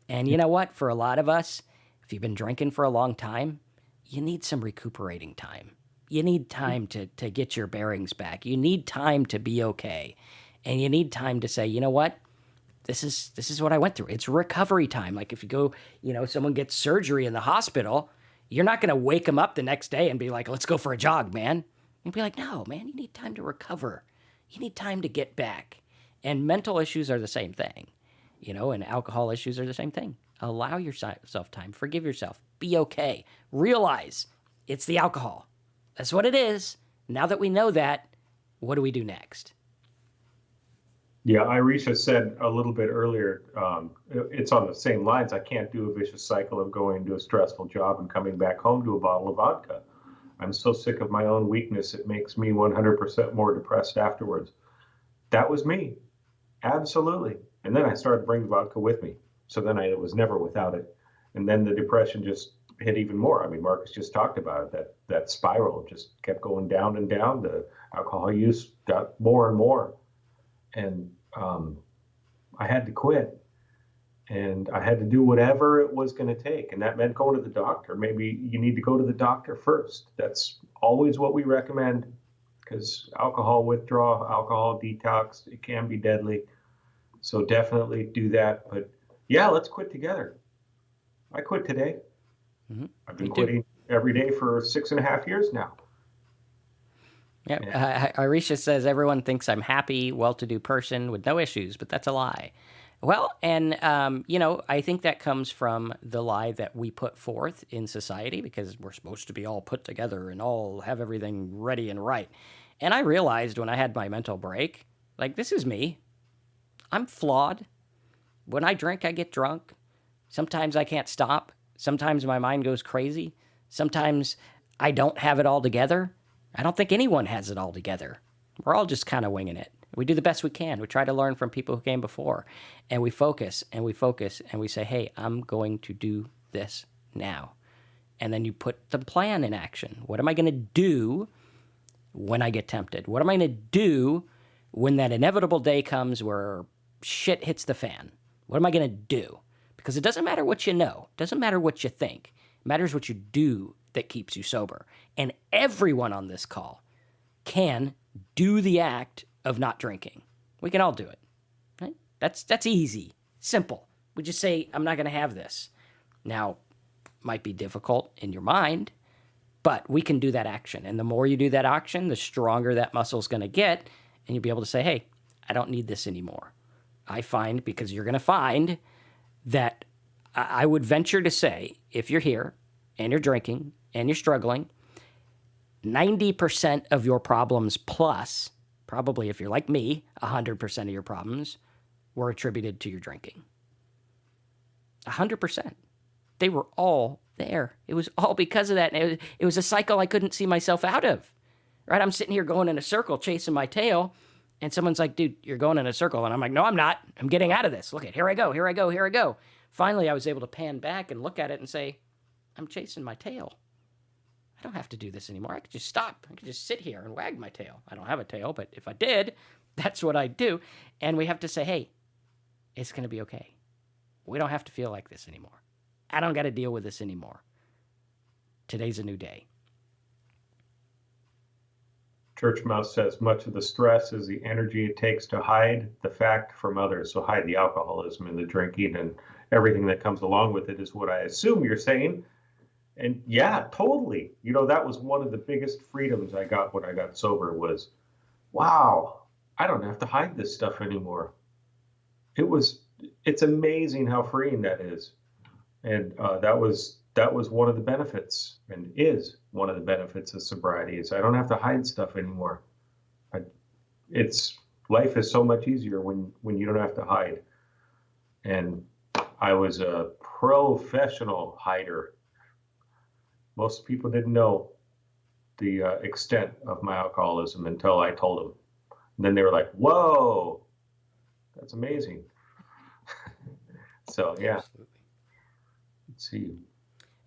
B: And you know what? For a lot of us, if you've been drinking for a long time, you need some recuperating time. You need time to get your bearings back. You need time to be okay. And you need time to say, you know what? This is what I went through. It's recovery time. Like if you go, someone gets surgery in the hospital, you're not going to wake them up the next day and be like, let's go for a jog, man. You'd be like, no, man, you need time to recover. You need time to get back. And mental issues are the same thing, and alcohol issues are the same thing. Allow yourself time. Forgive yourself. Be okay. Realize it's the alcohol. That's what it is. Now that we know that, what do we do next?
A: Yeah, Irisha said a little bit earlier, it's on the same lines. I can't do a vicious cycle of going to a stressful job and coming back home to a bottle of vodka. I'm so sick of my own weakness, it makes me 100% more depressed afterwards. That was me. Absolutely. And then I started bringing vodka with me. So then I was never without it. And then the depression just hit even more. I mean, Marcus just talked about it. That spiral just kept going down and down. The alcohol use got more and more. And I had to quit. And I had to do whatever it was going to take. And that meant going to the doctor. Maybe you need to go to the doctor first. That's always what we recommend, because alcohol withdrawal, alcohol detox, it can be deadly. So definitely do that. But yeah, let's quit together. I quit today. I've been quitting every day for 6.5 years now.
B: Yeah, Irisha says everyone thinks I'm happy, well-to-do person with no issues, but that's a lie. Well, and I think that comes from the lie that we put forth in society, because we're supposed to be all put together and all have everything ready and right. And I realized when I had my mental break, like, this is me. I'm flawed. When I drink, I get drunk. Sometimes I can't stop. Sometimes my mind goes crazy. Sometimes I don't have it all together. I don't think anyone has it all together. We're all just kind of winging it. We do the best we can. We try to learn from people who came before. And we focus and we focus and we say, hey, I'm going to do this now. And then you put the plan in action. What am I going to do when I get tempted? What am I going to do when that inevitable day comes where shit hits the fan? What am I going to do? Because it doesn't matter what you know. It doesn't matter what you think. It matters what you do that keeps you sober. And everyone on this call can do the act of not drinking. We can all do it. Right? That's easy, simple. We just say, I'm not going to have this. Now, it might be difficult in your mind, but we can do that action. And the more you do that action, the stronger that muscle's going to get, and you'll be able to say, hey, I don't need this anymore. I find, because you're going to find that I would venture to say, if you're here and you're drinking and you're struggling, 90% of your problems plus, probably if you're like me, 100% of your problems were attributed to your drinking. 100%. They were all there. It was all because of that. And it was a cycle I couldn't see myself out of. Right? I'm sitting here going in a circle, chasing my tail, and someone's like, dude, you're going in a circle. And I'm like, no, I'm not. I'm getting out of this. Look at, here I go, here I go, here I go. Finally, I was able to pan back and look at it and say, I'm chasing my tail. I don't have to do this anymore. I could just stop. I could just sit here and wag my tail. I don't have a tail, but if I did, that's what I'd do. And we have to say, hey, it's going to be okay. We don't have to feel like this anymore. I don't got to deal with this anymore. Today's a new day.
A: Church Mouse says much of the stress is the energy it takes to hide the fact from others. So hide the alcoholism and the drinking and everything that comes along with it is what I assume you're saying. And yeah, totally. That was one of the biggest freedoms I got when I got sober was, wow, I don't have to hide this stuff anymore. It's amazing how freeing that is. And that was one of the benefits, and is one of the benefits of sobriety, is I don't have to hide stuff anymore. Life is so much easier when you don't have to hide. And I was a professional hider. Most people didn't know the extent of my alcoholism until I told them. And then they were like, whoa, that's amazing. So, yeah.
B: Absolutely.
A: Let's see.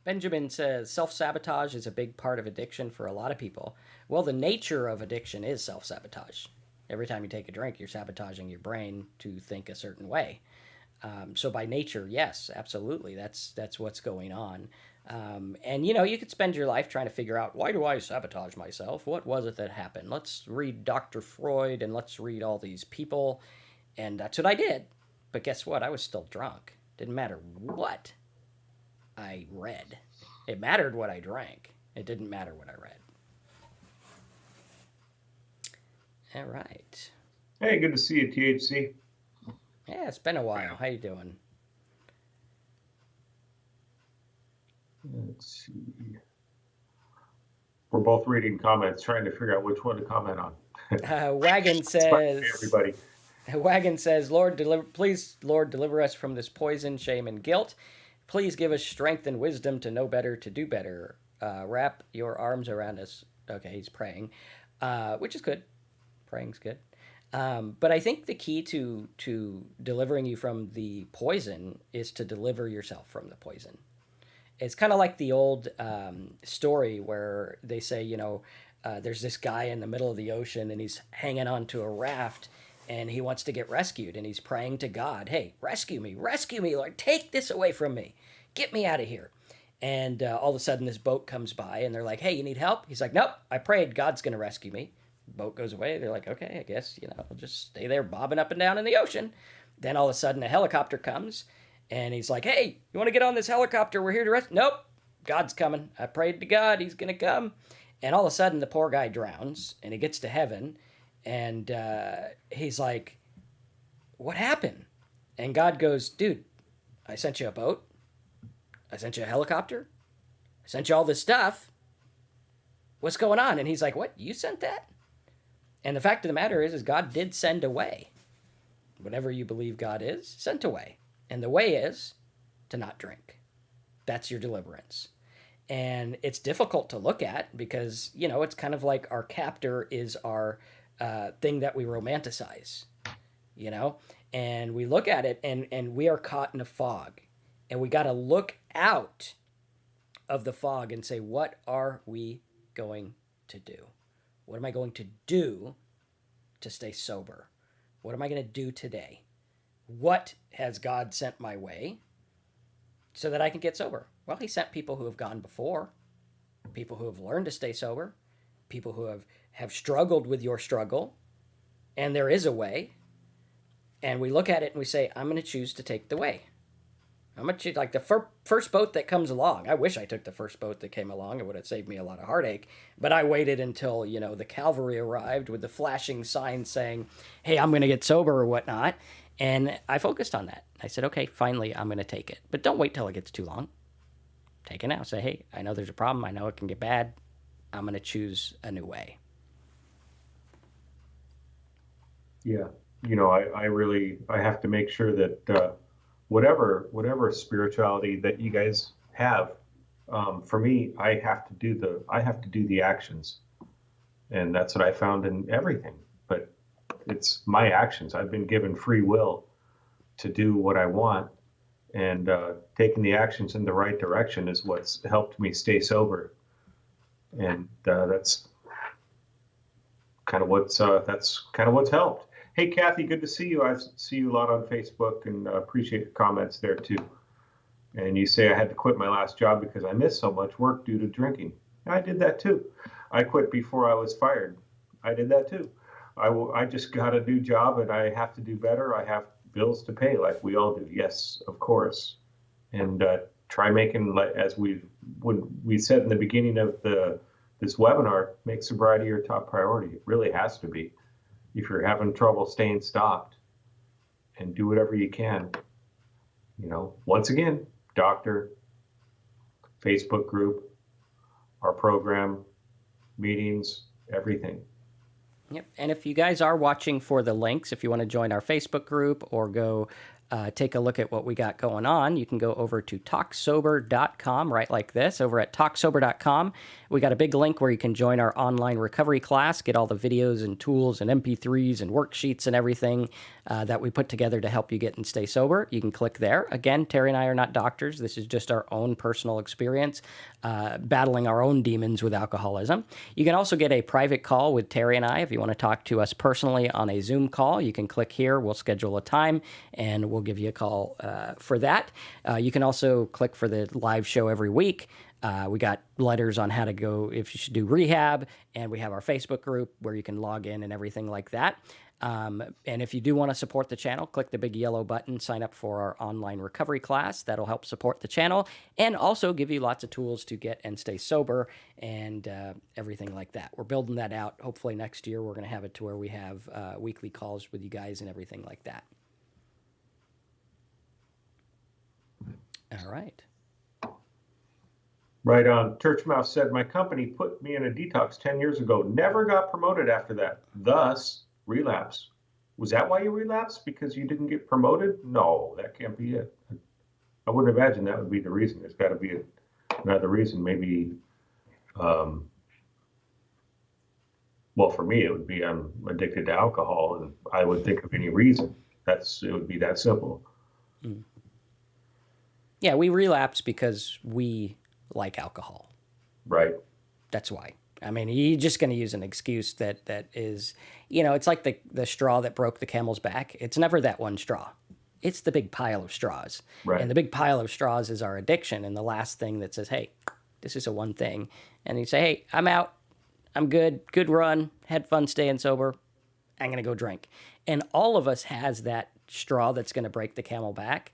B: Benjamin says self-sabotage is a big part of addiction for a lot of people. Well, the nature of addiction is self-sabotage. Every time you take a drink, you're sabotaging your brain to think a certain way. So by nature, yes, absolutely, that's what's going on. And you could spend your life trying to figure out, why do I sabotage myself? What was it that happened? Let's read Dr. Freud and let's read all these people. And that's what I did. But guess what? I was still drunk. Didn't matter what I read. It mattered what I drank. It didn't matter what I read. All right.
A: Hey, good to see you, THC.
B: Yeah, it's been a while. How you doing?
A: Let's see. We're both reading comments, trying to figure out which one to comment on.
B: Wagon says,
A: everybody.
B: Wagon says, please, Lord, deliver us from this poison, shame, and guilt. Please give us strength and wisdom to know better, to do better. Wrap your arms around us. Okay, he's praying, which is good. Praying's good. But I think the key to delivering you from the poison is to deliver yourself from the poison. It's kind of like the old story where they say, there's this guy in the middle of the ocean and he's hanging onto a raft and he wants to get rescued and he's praying to God, hey, rescue me, Lord, take this away from me, get me out of here. And all of a sudden this boat comes by and they're like, hey, you need help? He's like, nope, I prayed, God's going to rescue me. Boat goes away. They're like, okay, I guess, I'll just stay there bobbing up and down in the ocean. Then all of a sudden a helicopter comes and he's like, hey, you want to get on this helicopter? We're here to rescue. Nope, God's coming. I prayed to God, he's going to come. And all of a sudden the poor guy drowns and he gets to heaven and he's like, what happened? And God goes, dude, I sent you a boat. I sent you a helicopter. I sent you all this stuff. What's going on? And he's like, what? You sent that? And the fact of the matter is God did send away. Whatever you believe God is, sent away. And the way is to not drink. That's your deliverance. And it's difficult to look at because, it's kind of like our captor is our thing that we romanticize, and we look at it and we are caught in a fog. And we got to look out of the fog and say, what are we going to do? What am I going to do to stay sober? What am I going to do today? What has God sent my way so that I can get sober? Well, he sent people who have gone before, people who have learned to stay sober, people who have struggled with your struggle, and there is a way. And we look at it and we say, I'm going to choose to take the way. I'm going to choose, like the first boat that comes along. I wish I took the first boat that came along. It would have saved me a lot of heartache. But I waited until, the cavalry arrived with the flashing sign saying, hey, I'm going to get sober or whatnot. And I focused on that. I said, okay, finally, I'm going to take it. But don't wait till it gets too long. Take it now. Say, hey, I know there's a problem. I know it can get bad. I'm going to choose a new way.
A: Yeah. I have to make sure that whatever spirituality that you guys have, for me, I have to do the actions. And that's what I found in everything. But it's my actions. I've been given free will to do what I want. And taking the actions in the right direction is what's helped me stay sober. And that's kind of what's helped. Hey, Kathy, good to see you. I see you a lot on Facebook and appreciate your comments there too. And you say I had to quit my last job because I missed so much work due to drinking. I did that too. I quit before I was fired. I did that too. I just got a new job and I have to do better. I have bills to pay like we all do. Yes, of course. And try making, as we said in the beginning of this webinar, make sobriety your top priority. It really has to be. If you're having trouble staying stopped, and do whatever you can. Once again, doctor, Facebook group, our program, meetings, everything.
B: Yep. And if you guys are watching for the links, if you want to join our Facebook group or go take a look at what we got going on, you can go over to talksober.com, right like this. Over at talksober.com, we got a big link where you can join our online recovery class, get all the videos and tools and MP3s and worksheets and everything that we put together to help you get and stay sober. You can click there. Again, Terry and I are not doctors. This is just our own personal experience battling our own demons with alcoholism. You can also get a private call with Terry and I if you want to talk to us personally on a Zoom call. You can click here. We'll schedule a time and we'll give you a call for that. You can also click for the live show every week. We got letters on how to go if you should do rehab, and we have our Facebook group where you can log in and everything like that. And if you do want to support the channel, click the big yellow button, sign up for our online recovery class. That'll help support the channel and also give you lots of tools to get and stay sober and everything like that. We're building that out. Hopefully next year we're going to have it to where we have weekly calls with you guys and everything like that. All right.
A: Right on. Church Mouse said, my company put me in a detox 10 years ago. Never got promoted after that. Thus, relapse. Was that why you relapsed? Because you didn't get promoted? No, that can't be it. I wouldn't imagine that would be the reason. There's got to be another reason. Maybe, well, for me, it would be I'm addicted to alcohol, and I would think of any reason. It would be that simple.
B: Mm. Yeah, we relapse because we like alcohol.
A: Right.
B: That's why. I mean, you're just going to use an excuse that is, it's like the straw that broke the camel's back. It's never that one straw. It's the big pile of straws.
A: Right.
B: And the big pile of straws is our addiction. And the last thing that says, hey, this is a one thing. And you say, hey, I'm out. I'm good. Good run. Had fun staying sober. I'm going to go drink. And all of us has that straw that's going to break the camel back.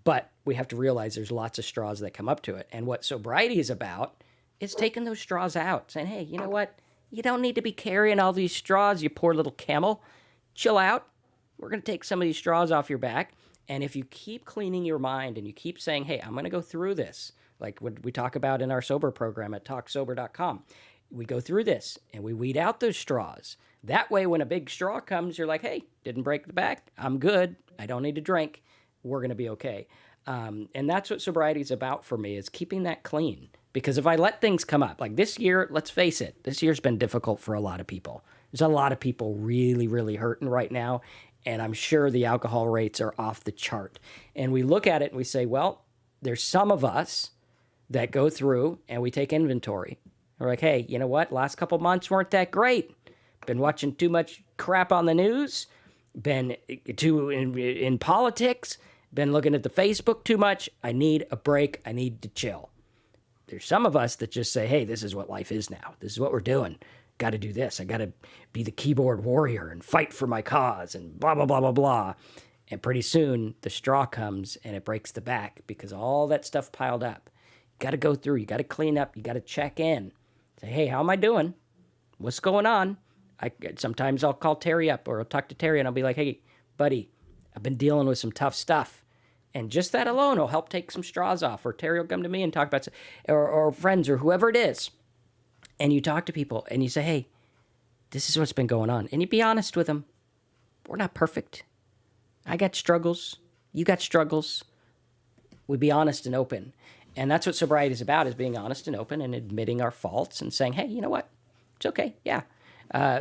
B: But we have to realize there's lots of straws that come up to it. And what sobriety is about is taking those straws out. Saying, hey, you know what? You don't need to be carrying all these straws, you poor little camel. Chill out. We're going to take some of these straws off your back. And if you keep cleaning your mind and you keep saying, hey, I'm going to go through this, like what we talk about in our sober program at talksober.com, we go through this and we weed out those straws. That way, when a big straw comes, you're like, hey, didn't break the back. I'm good. I don't need to drink. We're going to be okay. And that's what sobriety is about for me, is keeping that clean. Because if I let things come up, like this year, let's face it, this year's been difficult for a lot of people. There's a lot of people really, really hurting right now. And I'm sure the alcohol rates are off the chart. And we look at it and we say, well, there's some of us that go through and we take inventory. We're like, hey, you know what? Last couple months weren't that great. Been watching too much crap on the news. Been too in politics. Been looking at the Facebook too much. I need a break. I need to chill. There's some of us that just say, hey, this is what life is now. This is what we're doing. Got to do this. I got to be the keyboard warrior and fight for my cause and blah, blah, blah, blah, blah. And pretty soon the straw comes and it breaks the back because all that stuff piled up. You got to go through. You got to clean up. You got to check in. Say, hey, how am I doing? What's going on? Sometimes I'll call Terry up or I'll talk to Terry and I'll be like, hey, buddy, I've been dealing with some tough stuff. And just that alone will help take some straws off. Or Terry will come to me and talk about, or friends or whoever it is. And you talk to people and you say, hey, this is what's been going on. And you be honest with them. We're not perfect. I got struggles. You got struggles. We be honest and open. And that's what sobriety is about, is being honest and open and admitting our faults and saying, hey, you know what? It's okay. Yeah.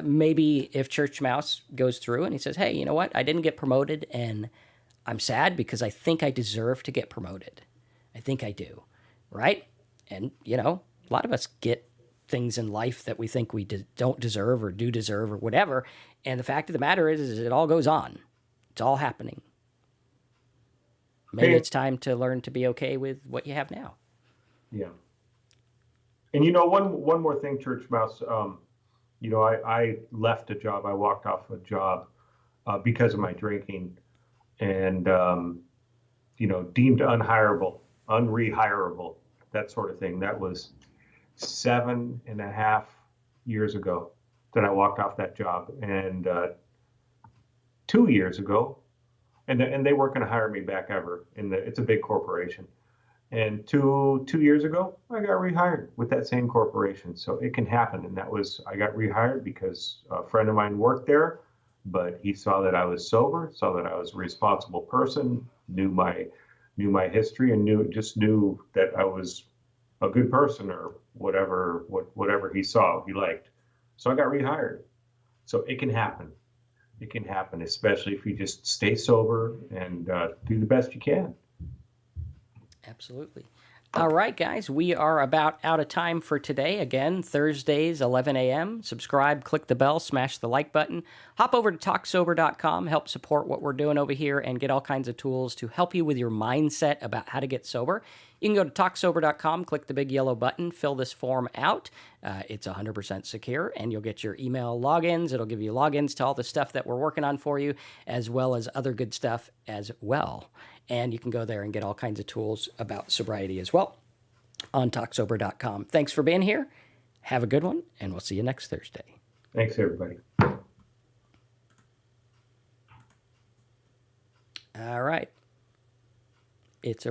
B: Maybe if Church Mouse goes through and he says, hey, you know what? I didn't get promoted and I'm sad because I think I deserve to get promoted. I think I do. Right? And, a lot of us get things in life that we think we don't deserve or do deserve or whatever. And the fact of the matter is it all goes on. It's all happening. Maybe it's time to learn to be okay with what you have now.
A: Yeah. And one more thing, Church Mouse. I left a job. I walked off a job because of my drinking, and deemed unhirable, unrehirable, that sort of thing. That was 7.5 years ago that I walked off that job, and 2 years ago. And they weren't going to hire me back ever. It's a big corporation. And two years ago, I got rehired with that same corporation. So it can happen. And I got rehired because a friend of mine worked there, but he saw that I was sober, saw that I was a responsible person, knew my history, and knew that I was a good person or whatever he saw, he liked. So I got rehired. So it can happen. It can happen, especially if you just stay sober and do the best you can.
B: Absolutely. All right, guys, we are about out of time for today. Again, Thursdays, 11 a.m. Subscribe, click the bell, smash the like button. Hop over to talksober.com, help support what we're doing over here, and get all kinds of tools to help you with your mindset about how to get sober. You can go to talksober.com, click the big yellow button, fill this form out. It's 100% secure, and you'll get your email logins. It'll give you logins to all the stuff that we're working on for you, as well as other good stuff as well. And you can go there and get all kinds of tools about sobriety as well on talksober.com. Thanks for being here. Have a good one, and we'll see you next Thursday.
A: Thanks, everybody.
B: All right. It's a